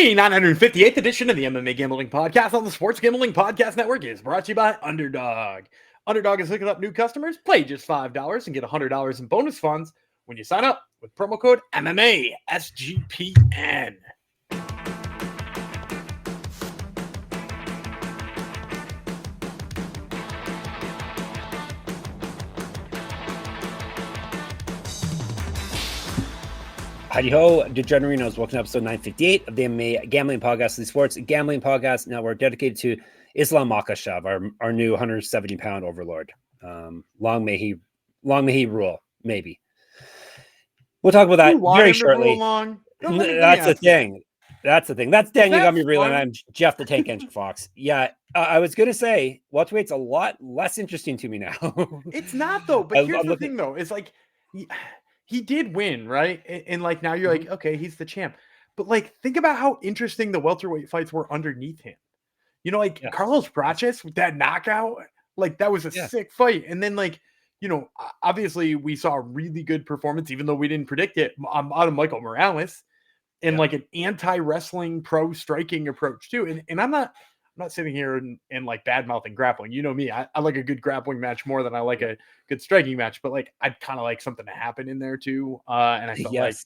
The 958th edition of the MMA Gambling Podcast on the Sports Gambling Podcast Network is brought to you by Underdog. Underdog is hooking up new customers. Play just $5 and get $100 in bonus funds when you sign up with promo code MMA SGPN. Howdy ho, Degenerinos. Welcome to episode 958 of the MMA Gambling Podcast, the Sports Gambling Podcast Network, dedicated to Islam Makhachev, our new 170-pound overlord. Long may he rule. Maybe we'll talk about that very shortly. That's the thing. That's Daniel Gumby Vreeland. I'm Jeff the Tank Engine Fox. Yeah, I was gonna say welterweight's a lot less interesting to me now. It's not though. But here's the thing, though. It's like he did win, right? And like now you're like, okay, he's the champ. But like, think about how interesting the welterweight fights were underneath him. You know, like Carlos Praches with that knockout, like that was a sick fight. And then like, you know, obviously we saw a really good performance, even though we didn't predict it, out of Michael Morales, and like an anti-wrestling pro striking approach too. And I'm not sitting here and like bad mouthing grappling. You know me, I like a good grappling match more than I like a good striking match, but like I'd kind of like something to happen in there too. And I felt like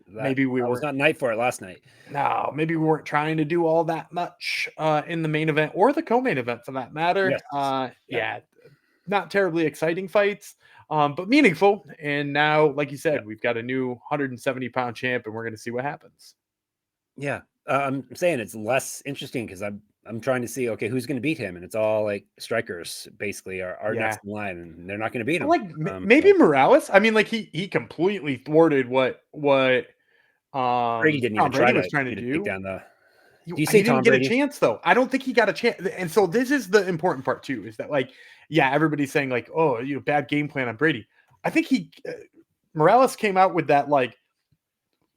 maybe we was not night for it last night. No, maybe we weren't trying to do all that much in the main event or the co-main event for that matter. Not terribly exciting fights, but meaningful. And now, like you said, we've got a new 170-pound champ, and we're going to see what happens. Yeah, I'm saying it's less interesting because I'm trying to see, okay, who's going to beat him, and it's all like strikers basically are next in line, and they're not going to beat him. Like maybe Morales. I mean, like he completely thwarted what Brady didn't even try was trying to do. Take down the. Do you say Tom Brady didn't get a chance though? I don't think he got a chance. And so this is the important part too, is that like, everybody's saying like, oh, bad game plan on Brady. I think Morales came out with that like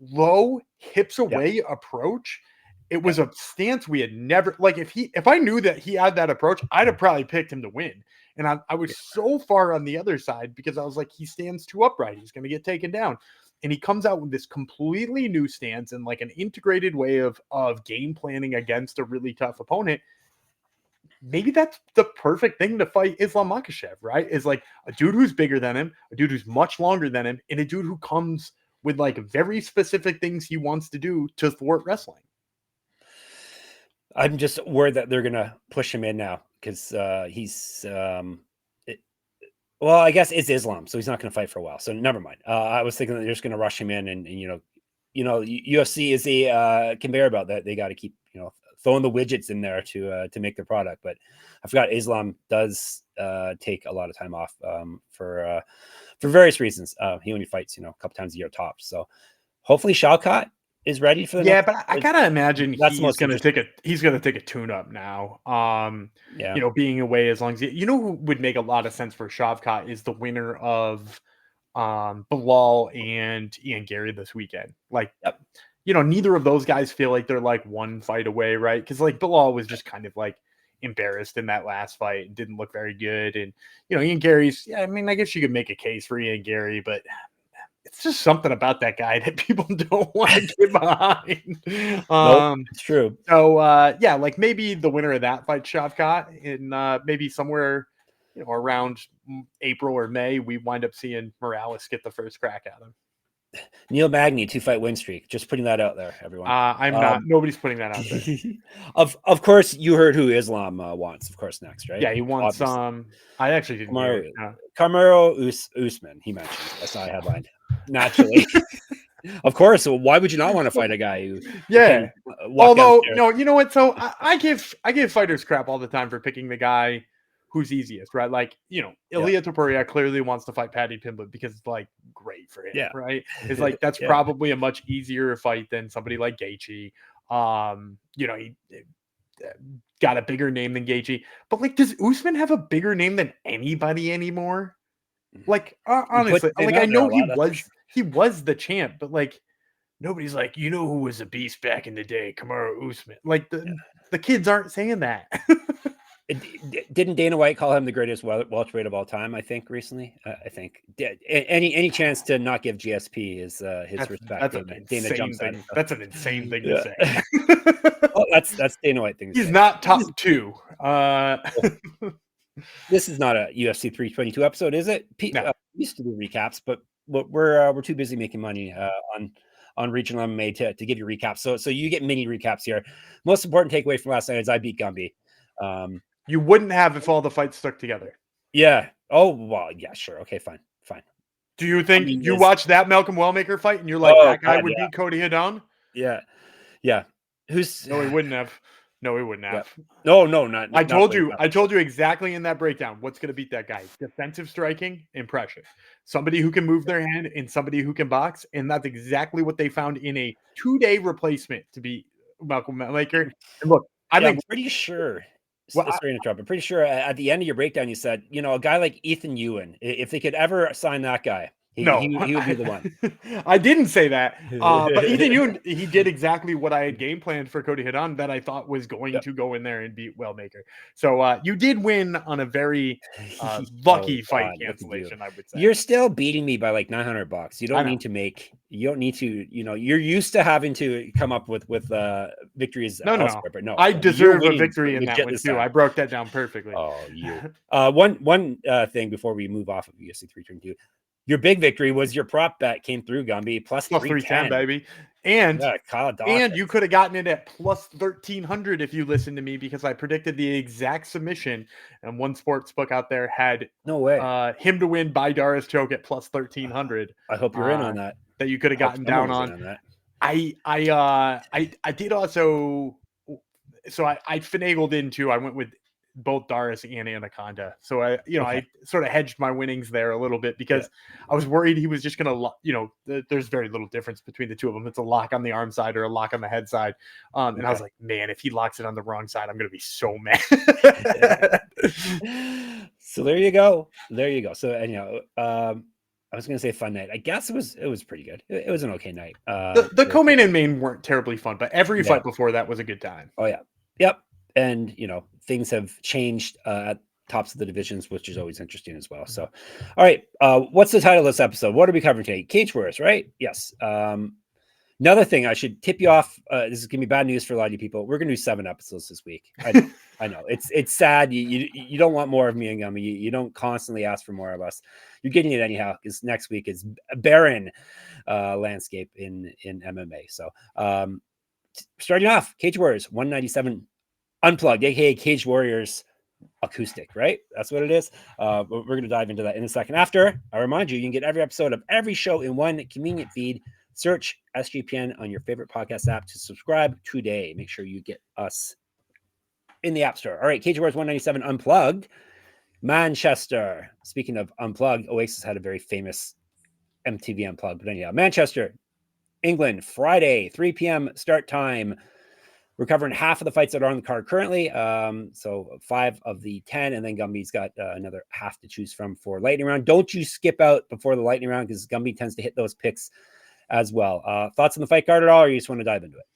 low hips away approach. It was a stance we had never, like if I knew that he had that approach, I'd have probably picked him to win. And I was so far on the other side because I was like, he stands too upright. He's going to get taken down. And he comes out with this completely new stance and like an integrated way of game planning against a really tough opponent. Maybe that's the perfect thing to fight Islam Makhachev, right? Is like a dude who's bigger than him, a dude who's much longer than him, and a dude who comes with like very specific things he wants to do to thwart wrestling. I'm just worried that they're going to push him in now because he's well, I guess it's Islam, so he's not going to fight for a while. So never mind. I was thinking that they're just going to rush him in, and UFC is a conveyor belt that they got to keep throwing the widgets in there to make their product. But I forgot Islam does take a lot of time off for various reasons. He only fights a couple times a year tops. So hopefully Chalkx is ready for the but I gotta imagine he's gonna take a tune up now. Being away as long as who would make a lot of sense for Chalkx is the winner of Bilal and Ian Gary this weekend. Like neither of those guys feel like they're like one fight away, right? Because like Bilal was just kind of like embarrassed in that last fight and didn't look very good. And Ian Gary's I guess you could make a case for Ian Gary, but it's just something about that guy that people don't want to get behind. It's true. So, like maybe the winner of that fight, Chalkx, in maybe somewhere, around April or May, we wind up seeing Morales get the first crack at him. Neil Magny 2-fight win streak. Just putting that out there, everyone. I'm not. Nobody's putting that out there. Of course, you heard who Islam wants. Of course, next, right? Yeah, he wants. I actually didn't. Kamaru Usman. He mentioned. That's not a headline. Naturally, of course. So why would you not want to fight a guy who? Yeah. Although no, you know what? So I give fighters crap all the time for picking the guy who's easiest, right? Like Ilia Topuria clearly wants to fight Paddy Pimblett because it's like great for him, right? It's like that's probably a much easier fight than somebody like Gaethje. He got a bigger name than Gaethje, but like, does Usman have a bigger name than anybody anymore? Like honestly, like I know he was the champ, but like nobody's like, who was a beast back in the day, Kamaru Usman. Like the kids aren't saying that. Didn't Dana White call him the greatest welterweight of all time? I think recently. I think any chance to not give GSP his respect. Dana jumps at it. That's an insane thing to say. Well, that's Dana White thing. He's not top two. This is not a UFC 322 episode, is it? No. We used to do recaps, but we're too busy making money on regional MMA to give you recaps. So you get mini recaps here. Most important takeaway from last night is I beat Gumby. You wouldn't have if all the fights stuck together. Yeah. Oh, well, yeah, sure. Okay, fine. Do you think you watched that Malcolm Wellmaker fight and you're like, that guy would beat Cody Hedon? Yeah. No, he wouldn't have. Yeah. No, not. I told you exactly in that breakdown what's going to beat that guy. Defensive striking, impression. Somebody who can move their hand and somebody who can box. And that's exactly what they found in a 2-day replacement to beat Malcolm Wellmaker. And look, I'm pretty sure. Sorry to interrupt. I'm pretty sure at the end of your breakdown, you said, a guy like Ethan Ewan, if they could ever sign that guy, he would be the one. I didn't say that. But Ethan Ewan, he did exactly what I had game planned for Cody Hedon that I thought was going to go in there and beat Wellmaker. So you did win on a very lucky fight cancellation, I would say. You're still beating me by like $900. You don't need to, you're used to having to come up with victories. No. But no, I deserve a victory in that one too. I broke that down perfectly. Oh, you. One thing before we move off of UFC 322. Your big victory was your prop bet came through, Gumby, plus 310, baby. And you could have gotten it at plus 1,300 if you listened to me, because I predicted the exact submission, and one sports book out there had him to win by Darius Choke at plus 1,300. I hope you're in on that. That you could have gotten down on that. I did also. So I finagled into. I went with both Darius and Anaconda. So I sort of hedged my winnings there a little bit, because I was worried he was just going to, there's very little difference between the two of them. It's a lock on the arm side or a lock on the head side. And I was like, man, if he locks it on the wrong side, I'm going to be so mad. So there you go. So, I was going to say fun night. I guess it was pretty good. It was an okay night. The co-main and main weren't terribly fun, but every fight before that was a good time. Oh yeah. Yep. And, things have changed at tops of the divisions, which is always interesting as well. So, all right. What's the title of this episode? What are we covering today? Cage Warriors, right? Yes. Another thing I should tip you off. This is going to be bad news for a lot of you people. We're going to do 7 episodes this week. I know it's sad. You don't want more of me and Gummy. You don't constantly ask for more of us. You're getting it anyhow, because next week is a barren landscape in MMA. So, starting off, Cage Warriors 197 Unplugged, aka Cage Warriors acoustic, right? That's what it is. We're going to dive into that in a second. After, I remind you, you can get every episode of every show in one convenient feed. Search SGPN on your favorite podcast app to subscribe today. Make sure you get us in the App Store. All right, Cage Warriors 197 Unplugged, Manchester. Speaking of Unplugged, Oasis had a very famous MTV Unplugged. But anyhow, Manchester, England, Friday, 3 p.m. start time. We're covering half of the fights that are on the card currently. So 5 of the 10, and then Gumby's got another half to choose from for lightning round. Don't you skip out before the lightning round, because Gumby tends to hit those picks as well. Thoughts on the fight card at all, or you just want to dive into it?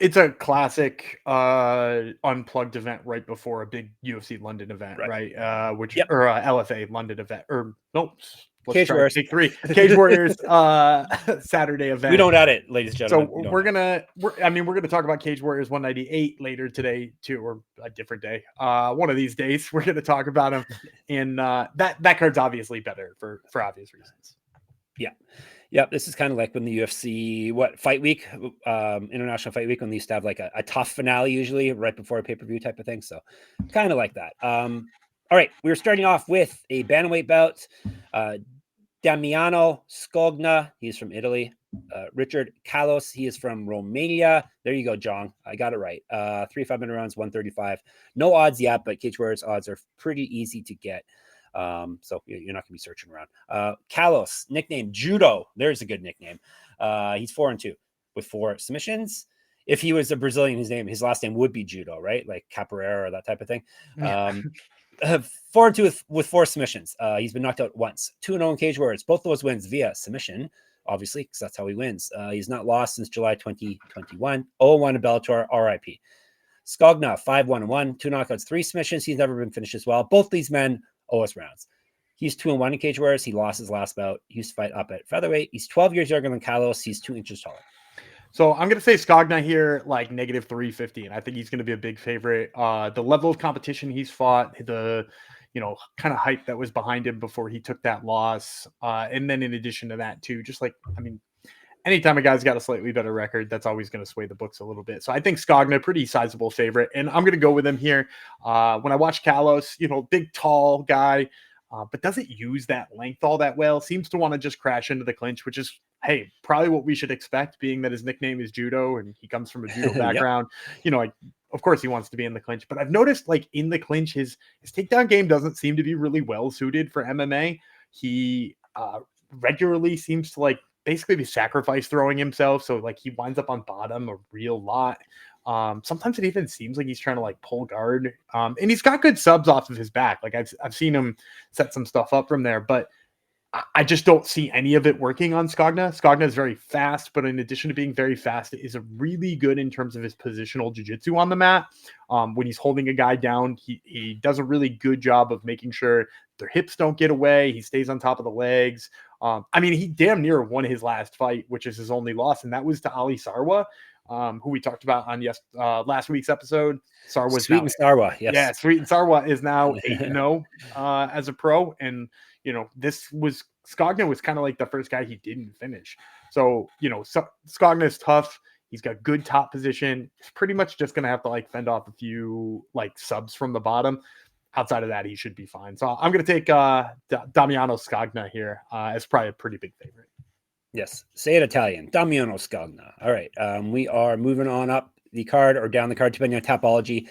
It's a classic Unplugged event right before a big UFC London event, right? Or LFA London event, or nope. Cage Warriors. Take 3. Cage Warriors Saturday event. We don't edit, ladies and gentlemen. So we're gonna talk about Cage Warriors 198 later today too, or a different day. One of these days we're gonna talk about them, and that card's obviously better for obvious reasons. Yeah. This is kind of like when the UFC fight week, International Fight Week, when they used to have like a tough finale usually right before a pay-per-view type of thing. So kind of like that. All right, we're starting off with a bantamweight bout. Damiano Scogna, he's from Italy. Richard Kallos, he is from Romania. There you go, John. I got it right. 3 5-minute rounds, 135. No odds yet, but Cage Warriors odds are pretty easy to get. So you're not going to be searching around. Kallos, nickname Judo. There's a good nickname. He's 4-2 with 4 submissions. If he was a Brazilian, his last name would be Judo, right? Like Capoeira or that type of thing. 4-2 with 4 submissions. He's been knocked out once. 2-0 in Cage Warriors. Both those wins via submission, obviously, because that's how he wins. He's not lost since July 2021. 0-1 in Bellator, RIP. Scogna, 5-1-1, 2 knockouts, 3 submissions. He's never been finished as well. Both these men owe us rounds. He's 2-1 in cage warriors. He lost his last bout. He used to fight up at featherweight. He's 12 years younger than Kallos. He's 2 inches taller. So I'm going to say Scogna here, like -350. And I think he's going to be a big favorite. The level of competition he's fought, the, kind of hype that was behind him before he took that loss. And then in addition to that too, just like, anytime a guy's got a slightly better record, that's always going to sway the books a little bit. So I think Scogna, pretty sizable favorite. And I'm going to go with him here. When I watch Kallos, big, tall guy, but doesn't use that length all that well. Seems to want to just crash into the clinch, which is, hey, probably what we should expect, being that his nickname is Judo and he comes from a judo background. Yep. Of course he wants to be in the clinch, but I've noticed like in the clinch, his takedown game doesn't seem to be really well suited for MMA. He regularly seems to like basically be sacrifice throwing himself. So like he winds up on bottom a real lot. Sometimes it even seems like he's trying to like pull guard. And he's got good subs off of his back. Like I've seen him set some stuff up from there, but I just don't see any of it working on Scogna. Scogna is very fast, but in addition to being very fast, is really good in terms of his positional jiu-jitsu on the mat. When he's holding a guy down, he does a really good job of making sure their hips don't get away. He stays on top of the legs. He damn near won his last fight, which is his only loss, and that was to Ali Sarwa, who we talked about on last week's episode. Sweet and Sarwa, yes. Yeah, Sweet and Sarwa is now 8-0 as a pro, and Scogna was kind of like the first guy he didn't finish. So, Scogna is tough. He's got good top position. He's pretty much just going to have to like fend off a few like subs from the bottom. Outside of that, he should be fine. So I'm going to take Damiano Scogna here as probably a pretty big favorite. Yes. Say it Italian. Damiano Scogna. All right. We are moving on up the card or down the card, depending on Tapology.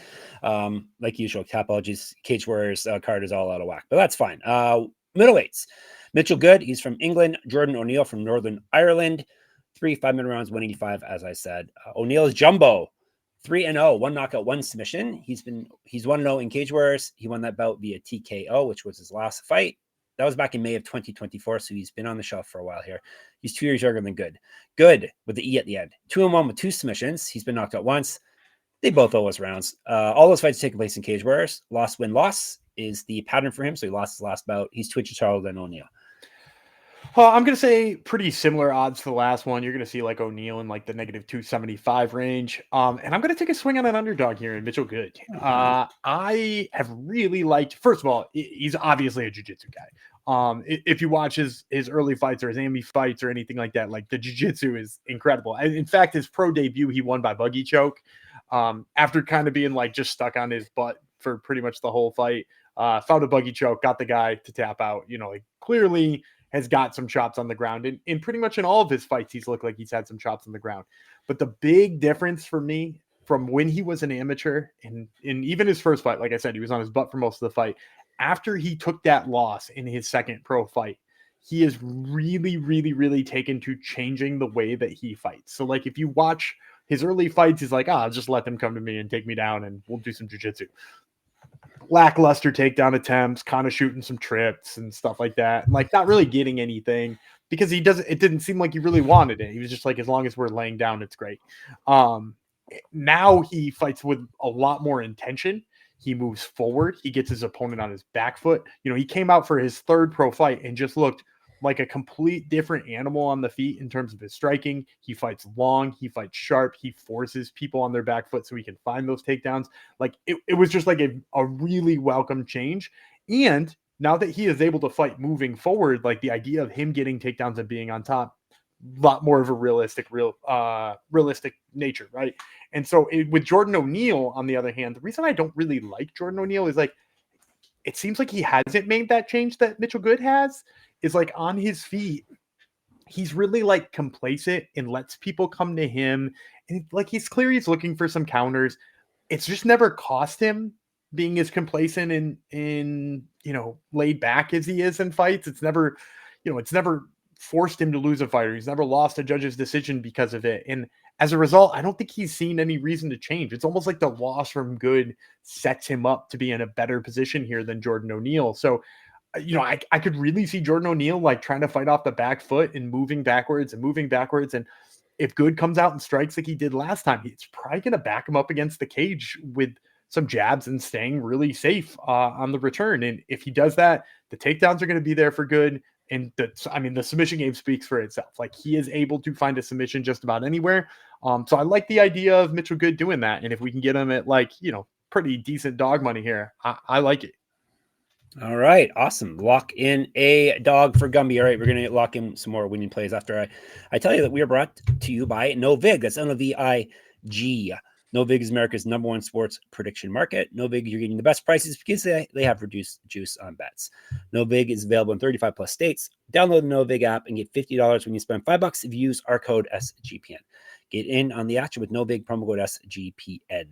Like usual, Tapology's Cage Warriors card is all out of whack, but that's fine. Middleweights. Mitchell Goode, he's from England. Jordan O'Neill from Northern Ireland. 3 5-minute rounds, 185, as I said. O'Neill is jumbo. 3-0, 1 knockout, 1 submission. He's 1-0 in Cage Warriors. He won that bout via TKO, which was his last fight. That was back in May of 2024, so he's been on the shelf for a while here. He's 2 years younger than Goode. Goode with the E at the end. 2-1 with 2 submissions. He's been knocked out once. They both owe us rounds. All those fights taking place in Cage Warriors. Loss, win, loss is the pattern for him. So he lost his last bout. He's 2 inches taller than O'Neill. I'm going to say pretty similar odds to the last one. You're going to see like O'Neill in like the -275 range. And I'm going to take a swing on an underdog here in Mitchell Goode. I have really liked, first of all, he's obviously a jiu-jitsu guy. If you watch his early fights or his AMI fights or anything like that, like the jiu-jitsu is incredible. In fact, his pro debut, he won by buggy choke after kind of being like just stuck on his butt for pretty much the whole fight. Found a buggy choke, got the guy to tap out, like clearly has got some chops on the ground. And in pretty much in all of his fights, he's looked like he's had some chops on the ground. But the big difference for me from when he was an amateur and in even his first fight, like I said, he was on his butt for most of the fight. After he took that loss in his second pro fight, he is really, really, really taken to changing the way that he fights. So like if you watch his early fights, he's like, I'll just let them come to me and take me down and we'll do some jiu-jitsu. Lackluster takedown attempts, kind of shooting some trips and stuff like that. And like not really getting anything because it didn't seem like he really wanted it. He was just like, as long as we're laying down, it's great. Now he fights with a lot more intention. He moves forward. He gets his opponent on his back foot. He came out for his third pro fight and just looked like a complete different animal on the feet in terms of his striking. He fights long, he fights sharp, he forces people on their back foot so he can find those takedowns. Like it was just like a really welcome change. And now that he is able to fight moving forward, like the idea of him getting takedowns and being on top, a lot more of a realistic nature, right? And so with Jordan O'Neill, on the other hand, the reason I don't really like Jordan O'Neill is like, it seems like he hasn't made that change that Mitchell Goode has. Is like on his feet, he's really like complacent and lets people come to him. And like he's clear he's looking for some counters. It's just never cost him being as complacent and laid back as he is in fights. It's never forced him to lose a fighter. He's never lost a judge's decision because of it. And as a result, I don't think he's seen any reason to change. It's almost like the loss from Goode sets him up to be in a better position here than Jordan O'Neill. So I could really see Jordan O'Neill like trying to fight off the back foot and moving backwards. And if Goode comes out and strikes like he did last time, he's probably going to back him up against the cage with some jabs and staying really safe on the return. And if he does that, the takedowns are going to be there for Goode. And the submission game speaks for itself. Like, he is able to find a submission just about anywhere. So I like the idea of Mitchell Goode doing that. And if we can get him at pretty decent dog money here, I like it. All right. Awesome. Lock in a dog for Gumby. All right. We're going to lock in some more winning plays after I tell you that we are brought to you by Novig. That's Novig. Novig is America's #1 sports prediction market. Novig, you're getting the best prices because they have reduced juice on bets. Novig is available in 35 plus states. Download the Novig app and get $50 when you spend $5 if you use our code SGPN. Get in on the action with Novig, promo code SGPN.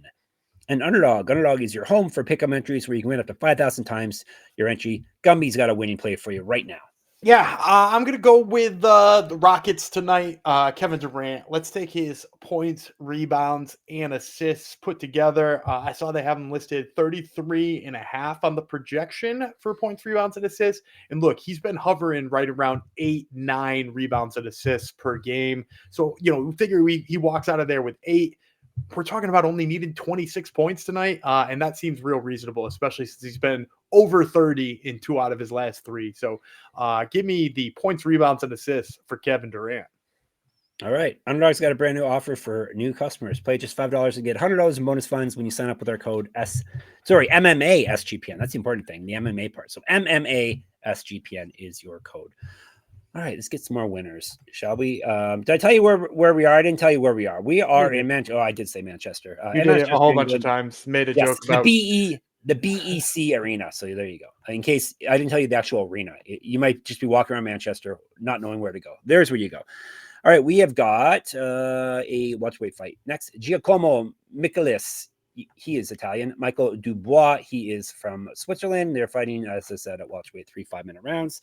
And Underdog is your home for pick'em entries where you can win up to 5,000 times your entry. Gumby's got a winning play for you right now. Yeah, I'm going to go with the Rockets tonight. Kevin Durant, let's take his points, rebounds, and assists put together. I saw they have him listed 33.5 on the projection for points, rebounds, and assists. And look, he's been hovering right around 8-9 rebounds and assists per game. So, figure he walks out of there with 8. We're talking about only needing 26 points tonight, and that seems real reasonable, especially since he's been over 30 in 2 out of his last 3. So give me the points, rebounds, and assists for Kevin Durant. All right. Underdog's got a brand new offer for new customers. Play just $5 and get $100 in bonus funds when you sign up with our code MMA SGPN. That's the important thing, the MMA part. So MMA SGPN is your code. All right, let's get some more winners, shall we? Did I tell you where we are? I didn't tell you where we are. We are in Manchester. Oh, I did say Manchester. You did it a whole bunch of times. Made a joke about the BEC Arena. So there you go. In case I didn't tell you the actual arena, you might just be walking around Manchester not knowing where to go. There's where you go. All right, we have got a welterweight fight next. Giacomo Michelis. He is Italian. Michael Dubois, he is from Switzerland. They're fighting, as I said, at welterweight, 3 5-minute rounds.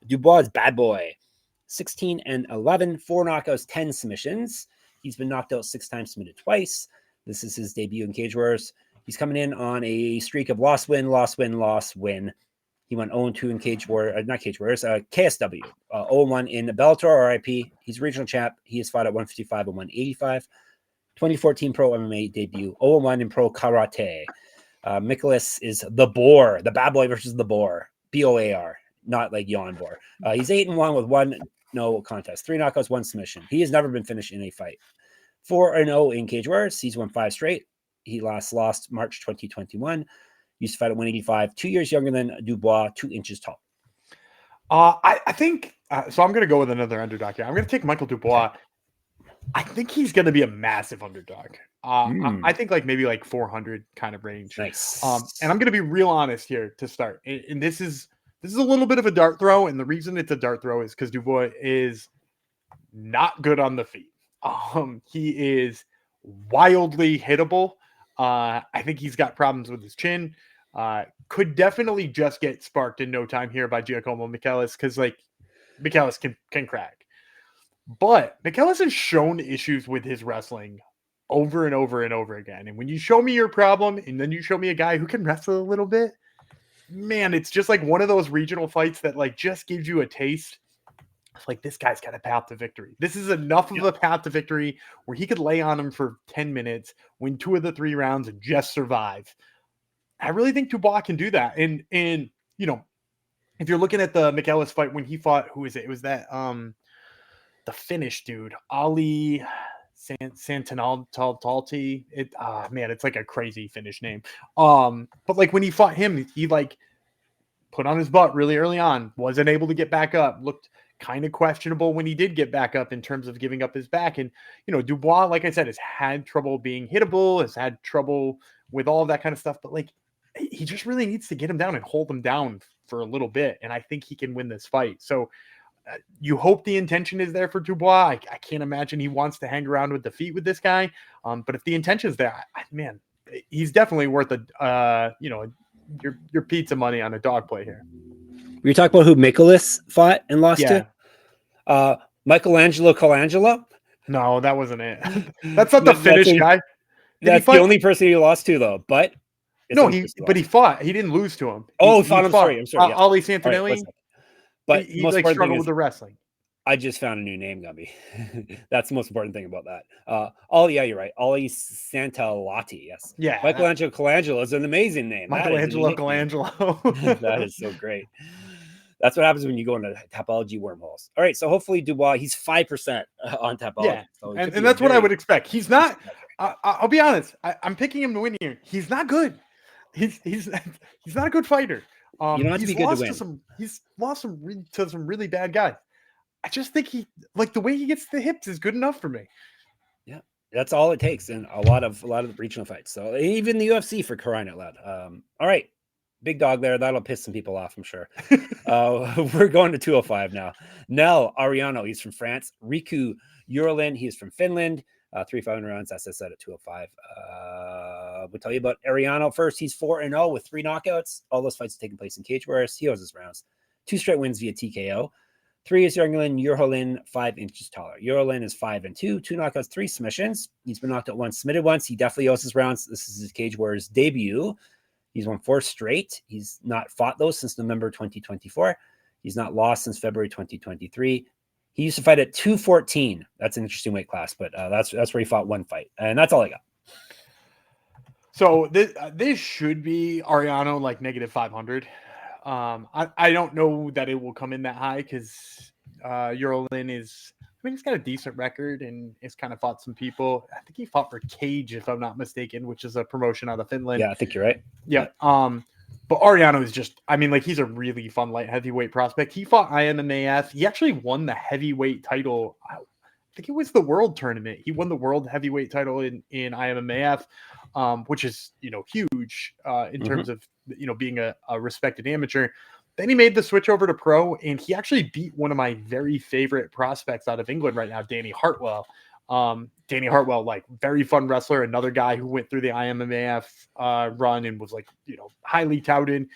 Dubois is bad boy, 16-11, 4 knockouts, 10 submissions. He's been knocked out 6 times, submitted twice. This is his debut in Cage Wars. He's coming in on a streak of loss, win. He went 0-2 in Cage War, not Cage Wars, KSW, 0-1 in Bellator RIP. He's regional champ. He has fought at 155 and 185. 2014 Pro MMA debut, 0-1 in Pro Karate. Michelis is the Boar, the bad boy versus the Boar, BOAR, not like Yawn Boar. He's 8-1 with 1 no contest, 3 knockouts, 1 submission. He has never been finished in a fight. 4-0 in Cage Wars. He's won 5 straight. He last lost March 2021. Used to fight at 185, 2 years younger than Dubois, 2 inches tall. I think so. I'm going to go with another underdog here. I'm going to take Michael Dubois. I think he's going to be a massive underdog. I think maybe 400 kind of range. Nice. And I'm going to be real honest here to start. And this is a little bit of a dart throw. And the reason it's a dart throw is because Dubois is not good on the feet. He is wildly hittable. I think he's got problems with his chin. Could definitely just get sparked in no time here by Giacomo Michelis because Michelis can crack. But Michelis has shown issues with his wrestling over and over and over again. And when you show me your problem and then you show me a guy who can wrestle a little bit, man, it's just one of those regional fights that just gives you a taste. It's this guy's got a path to victory. This is enough of a path to victory where he could lay on him for 10 minutes, win 2 of the 3 rounds, and just survive. I really think Dubois can do that. And if you're looking at the Michelis fight when he fought, who is it? It was that the Finnish dude, Ali Santinaltalti. It's a crazy Finnish name. But when he fought him, he put on his butt really early on, wasn't able to get back up, looked kind of questionable when he did get back up in terms of giving up his back. And, Dubois, like I said, has had trouble being hittable, has had trouble with all of that kind of stuff. But he just really needs to get him down and hold him down for a little bit. And I think he can win this fight. So you hope the intention is there for Dubois. I can't imagine he wants to hang around with the feet with this guy. But if the intention is there, man, he's definitely worth your pizza money on a dog play here. Were you talking about who Michelis fought and lost to? Michelangelo Colangelo? No, that wasn't it. That's not the Finnish guy. That's the only person he lost to, though. But he fought. He didn't lose to him. He fought. I'm sorry. Ali Santinelli. Right, but he struggled with the wrestling. I just found a new name, Gumby. That's the most important thing about that. Yeah, you're right. Ollie Santalotti. Yes. Yeah. Michelangelo Colangelo is an amazing name. Michelangelo Colangelo. That is so great. That's what happens when you go into topology wormholes. All right. So hopefully Dubois, he's 5% on topology. Yeah. So and that's what I would expect. He's not, I'll be honest. I'm picking him to win here. He's not good. He's not a good fighter. You don't have to be good to win. He's lost to some really bad guys. I just think he, like, the way he gets the hips is good enough for me. Yeah, that's all it takes in a lot of the regional fights. So even the UFC, for crying out loud. All right, big dog there. That'll piss some people off, I'm sure. We're going to 205 now. Nell, Ariano, he's from France. Riku, Urholin, he's from Finland. 3 500 rounds, as I said, at 205. We'll tell you about Ariano first. He's 4-0 with 3 knockouts. All those fights have taken place in cage warriors. He owes his rounds. 2 straight wins via TKO. 3 is Urholin, Urholin 5 inches taller. Urholin is 5-2, 2 knockouts, 3 submissions. He's been knocked out once, submitted once. He definitely owes his rounds. This is his cage warriors debut. He's won 4 straight. He's not fought those since November 2024. He's not lost since February 2023. He used to fight at 214. That's an interesting weight class, but that's where he fought 1 fight, and that's all I got. So this should be Ariano like -500. I don't know that it will come in that high because Urholin is, I mean, he's got a decent record and he's kind of fought some people. I think he fought for Cage, if I'm not mistaken, which is a promotion out of Finland. Yeah, I think you're right. Yeah. But Ariano is just, I mean, like, he's a really fun light heavyweight prospect. He fought IMMAF. He actually won the heavyweight title. I think it was the world tournament. He won the world heavyweight title in IMMAF, which is, huge in terms of, being a respected amateur. Then he made the switch over to pro, and he actually beat one of my very favorite prospects out of England right now, Danny Hartwell. Danny Hartwell, like, very fun wrestler, another guy who went through the IMMAF run and was, like, highly touted.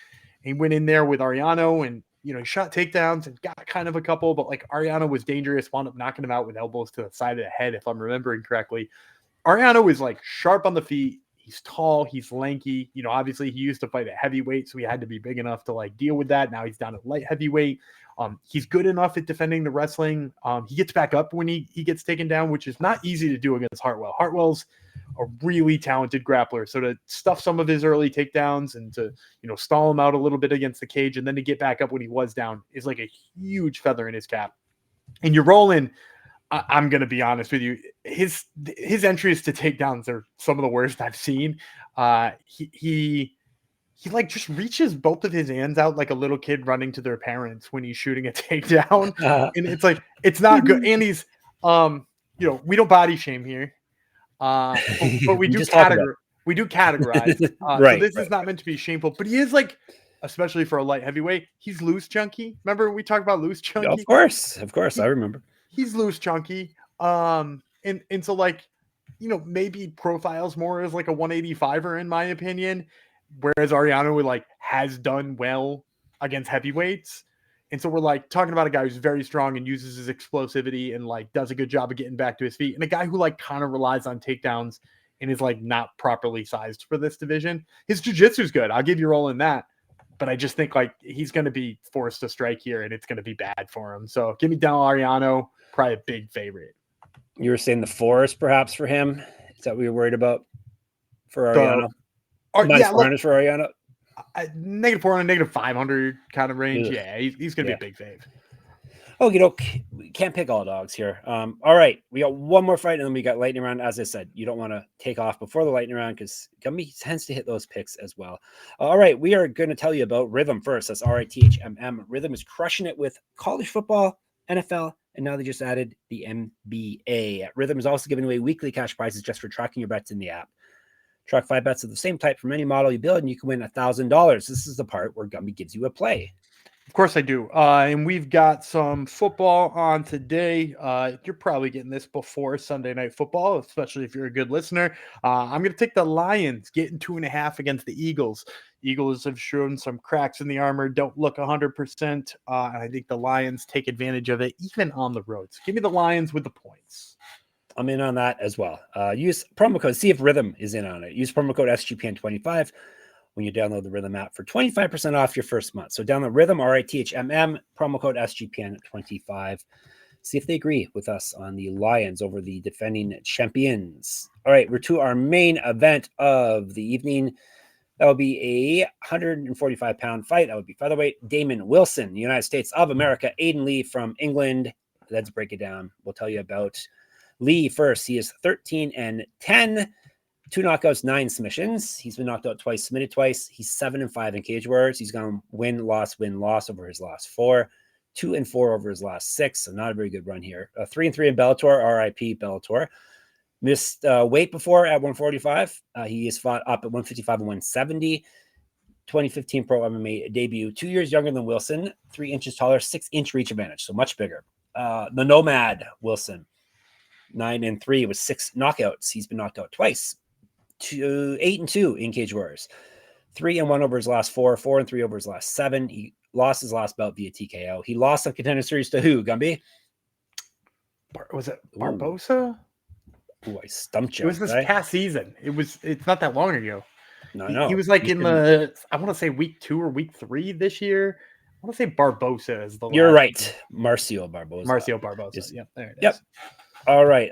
He went in there with Ariano and, he shot takedowns and got kind of a couple, but, like, Ariano was dangerous, wound up knocking him out with elbows to the side of the head, if I'm remembering correctly. Ariano is, like, sharp on the feet. He's tall. He's lanky. Obviously he used to fight at heavyweight, so he had to be big enough to, like, deal with that. Now he's down at light heavyweight. He's good enough at defending the wrestling. He gets back up when he gets taken down, which is not easy to do against Hartwell. Hartwell's a really talented grappler. So to stuff some of his early takedowns and to, stall him out a little bit against the cage and then to get back up when he was down is like a huge feather in his cap. And Urholin, I'm going to be honest with you, his entries to takedowns are some of the worst I've seen. He like just reaches both of his hands out like a little kid running to their parents when he's shooting a takedown. And it's like, it's not good. And he's, we don't body shame here. But we do categorize. Right. So this is not meant to be shameful, but he is, like, especially for a light heavyweight, he's loose chunky. Remember we talked about loose chunky? Of course. I remember. He's loose chunky. And so, like, maybe profiles more as like a 185er in my opinion. Whereas Ariano, like, has done well against heavyweights. And so we're, like, talking about a guy who's very strong and uses his explosivity and, like, does a good job of getting back to his feet. And a guy who, like, kind of relies on takedowns and is, like, not properly sized for this division. His jiu-jitsu is good. I'll give you a roll in that. But I just think, like, he's going to be forced to strike here and it's going to be bad for him. So give me Del Ariano, probably a big favorite. You were saying the forest perhaps for him? Is that what you're worried about for Ariano? -400 for Ariano. -400, -500 kind of range. Ugh. Yeah, he's gonna be a big fave. Oh, we can't pick all dogs here. All right, we got one more fight and then we got lightning round. As I said, you don't want to take off before the lightning round because Gumby tends to hit those picks as well. All right, we are going to tell you about Rhythm first. That's RITHMM. Rhythm is crushing it with college football, NFL, and now they just added the NBA. Rhythm is also giving away weekly cash prizes just for tracking your bets in the app. Track 5 bets of the same type from any model you build, and you can win $1,000. This is the part where Gumby gives you a play. Of course I do. And we've got some football on today. You're probably getting this before Sunday Night Football, especially if you're a good listener. I'm going to take the Lions, getting 2.5 against the Eagles. Eagles have shown some cracks in the armor, don't look 100%. And I think the Lions take advantage of it, even on the road. So give me the Lions with the points. I'm in on that as well. Use promo code, see if Rhythm is in on it. Use promo code SGPN25 when you download the Rhythm app for 25% off your first month. So download Rhythm, RITHMM, promo code SGPN25 See if they agree with us on the Lions over the defending champions. All right, we're to our main event of the evening. That will be a 145-pound fight. That would be featherweight. Damon Wilson, United States of America. Aiden Lee from England. Let's break it down. We'll tell you about Lee first. He is 13-10, 2 knockouts, 9 submissions. He's been knocked out twice, submitted twice. He's 7-5 in Cage Warriors. He's gone win, loss over his last 4, 2-4 over his last 6. So not a very good run here. 3-3 in Bellator, RIP Bellator. Missed weight before at 145. He has fought up at 155 and 170. 2015 pro MMA debut. 2 years younger than Wilson. 3 inches taller. 6-inch reach advantage. So much bigger. The Nomad Wilson. 9-3 with 6 knockouts. He's been knocked out twice. 8-2 in Cage Warriors. 3-1 over his last 4. 4-3 over his last 7. He lost his last bout via TKO. He lost on Contender Series to who, Gumby? Was it Barbosa? Ooh, I stumped you. It was this past season. It's not that long ago. No. He was like I want to say week 2 or week 3 this year. I want to say Barbosa is the You're right. Marcio Barbosa. Yeah, there it is. Yep. All right.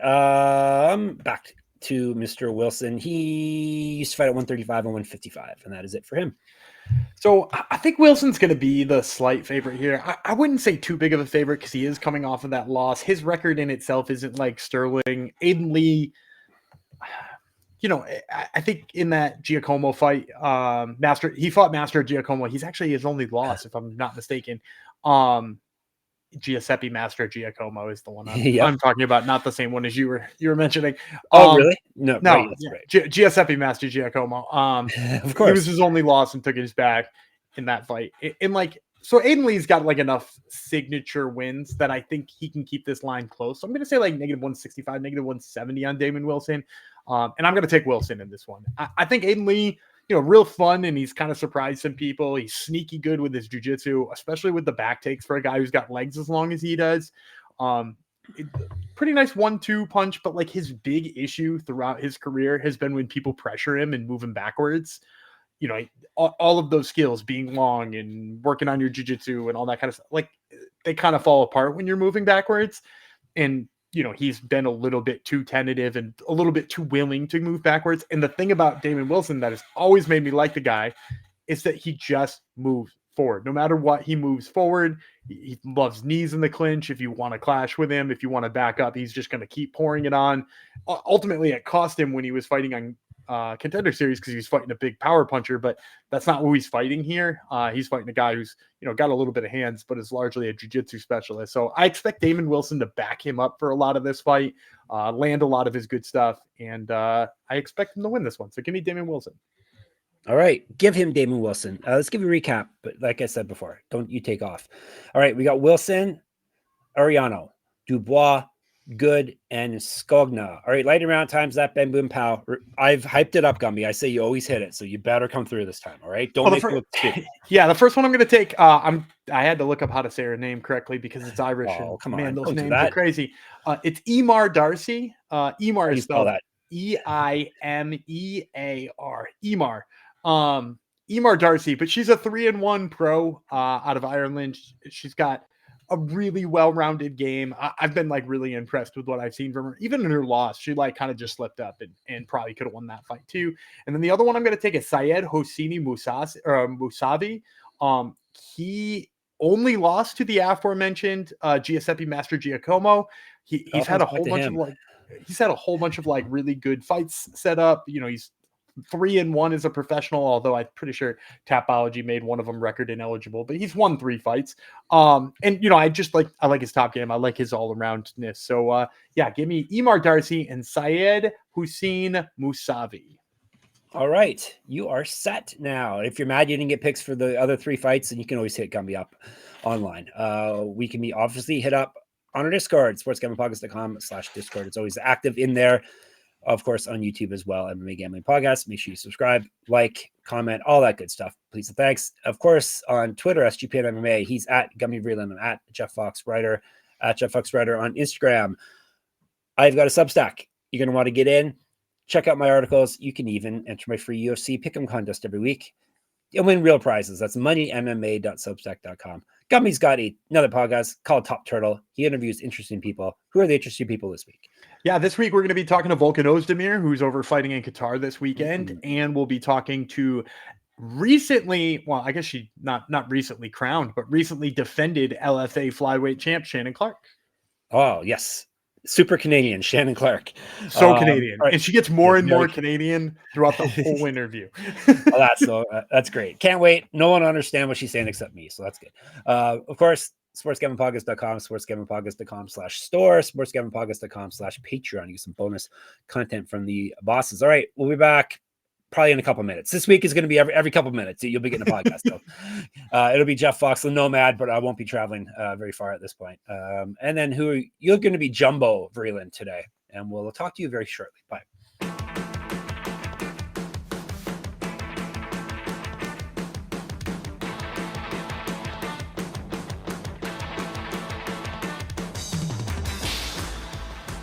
Back to Mr. Wilson. He used to fight at 135 and 155, and that is it for him. So I think Wilson's going to be the slight favorite here. I wouldn't say too big of a favorite because he is coming off of that loss. His record in itself isn't like sterling. Aiden Lee, I think in that Giacomo fight, he fought Master Giacomo. He's actually his only loss, if I'm not mistaken. Giuseppe Master Giacomo is the one I'm talking about, not the same one as you were mentioning. Really? No. Right, right. Giuseppe Master Giacomo. Of course, he was his only loss and took his back in that fight. So Aiden Lee's got like enough signature wins that I think he can keep this line close. So I'm going to say like -165, -170 on Damon Wilson, and I'm going to take Wilson in this one. I think Aiden Lee, real fun, and he's kind of surprised some people. He's sneaky good with his jiu-jitsu, especially with the back takes for a guy who's got legs as long as he does. Pretty nice 1-2 punch, but like his big issue throughout his career has been when people pressure him and move him backwards. All of those skills, being long and working on your jiu-jitsu and all that kind of stuff, like they kind of fall apart when you're moving backwards. And he's been a little bit too tentative and a little bit too willing to move backwards. And the thing about Damon Wilson that has always made me like the guy is that he just moves forward. No matter what, he moves forward. He loves knees in the clinch. If you want to clash with him, if you want to back up, he's just going to keep pouring it on. Ultimately, it cost him when he was fighting on Contender Series because he's fighting a big power puncher, but that's not who he's fighting here. He's fighting a guy who's got a little bit of hands, but is largely a jiu-jitsu specialist. So I expect Damon Wilson to back him up for a lot of this fight, land a lot of his good stuff, and I expect him to win this one. So give me Damon Wilson. All right, give him Damon Wilson. Let's give you a recap, but like I said before, don't you take off. All right, we got Wilson, Ariano, Dubois, Goode, and Scogna. All right, lightning round times that Ben Boom Pow. I've hyped it up, Gumby. I say you always hit it, so you better come through this time. All right, don't make it look stupid. Yeah, the first one I'm going to take. I had to look up how to say her name correctly because it's Irish. Oh, come on, man, those don't names are crazy. It's Eimar Darcy. Eimar is spelled Eimear. Eimar. Eimar Darcy, but she's a 3-1 pro out of Ireland. She's got a really well-rounded game. I've been like really impressed with what I've seen from her. Even in her loss, she like kind of just slipped up and probably could have won that fight too. And then the other one I'm going to take is Syed Hosseini Musavi. He only lost to the aforementioned Giuseppe Master Giacomo. He's had a whole bunch of like really good fights set up. He's 3-1 as a professional, although I'm pretty sure Tapology made one of them record ineligible, but he's won 3 fights. And I like his top game. I like his all-aroundness. So give me Eimar Darcy and Syed Hosseini Musavi. All right, you are set now. If you're mad you didn't get picks for the other 3 fights, then you can always hit Gumby up online. We can be obviously hit up on our Discord, sportsgamblingpodcast.com/Discord. It's always active in there. Of course, on YouTube as well, MMA Gambling Podcast. Make sure you subscribe, like, comment, all that good stuff. Please and thanks. Of course, on Twitter, SGPN MMA, he's at Gumby Vreeland. I'm at Jeff Fox Writer, at Jeff Fox Writer on Instagram. I've got a Substack. You're going to want to get in. Check out my articles. You can even enter my free UFC Pick'em contest every week and win real prizes. That's moneymma.substack.com. Gumby's got another podcast called Top Turtle. He interviews interesting people. Who are the interesting people this week? Yeah, this week we're going to be talking to Volkan Ozdemir, who's over fighting in Qatar this weekend, and we'll be talking to recently, well, I guess she not recently crowned, but recently defended LFA flyweight champ Shannon Clark. Oh, yes. Super Canadian, Shannon Clark. So Canadian. Right. And she gets more and more Canadian throughout the whole interview. That's great. Can't wait. No one understand what she's saying except me. So that's good. Of course, sportsgamblingpodcast.com, sportsgamblingpodcast.com/store, sportsgamblingpodcast.com/Patreon. You get some bonus content from the bosses. All right. We'll be back probably in a couple minutes. This week is going to be every couple minutes. You'll be getting a podcast. So it'll be Jeff Fox, the Nomad, but I won't be traveling very far at this point. And then you're going to be Jumbo Vreeland today. And we'll talk to you very shortly. Bye.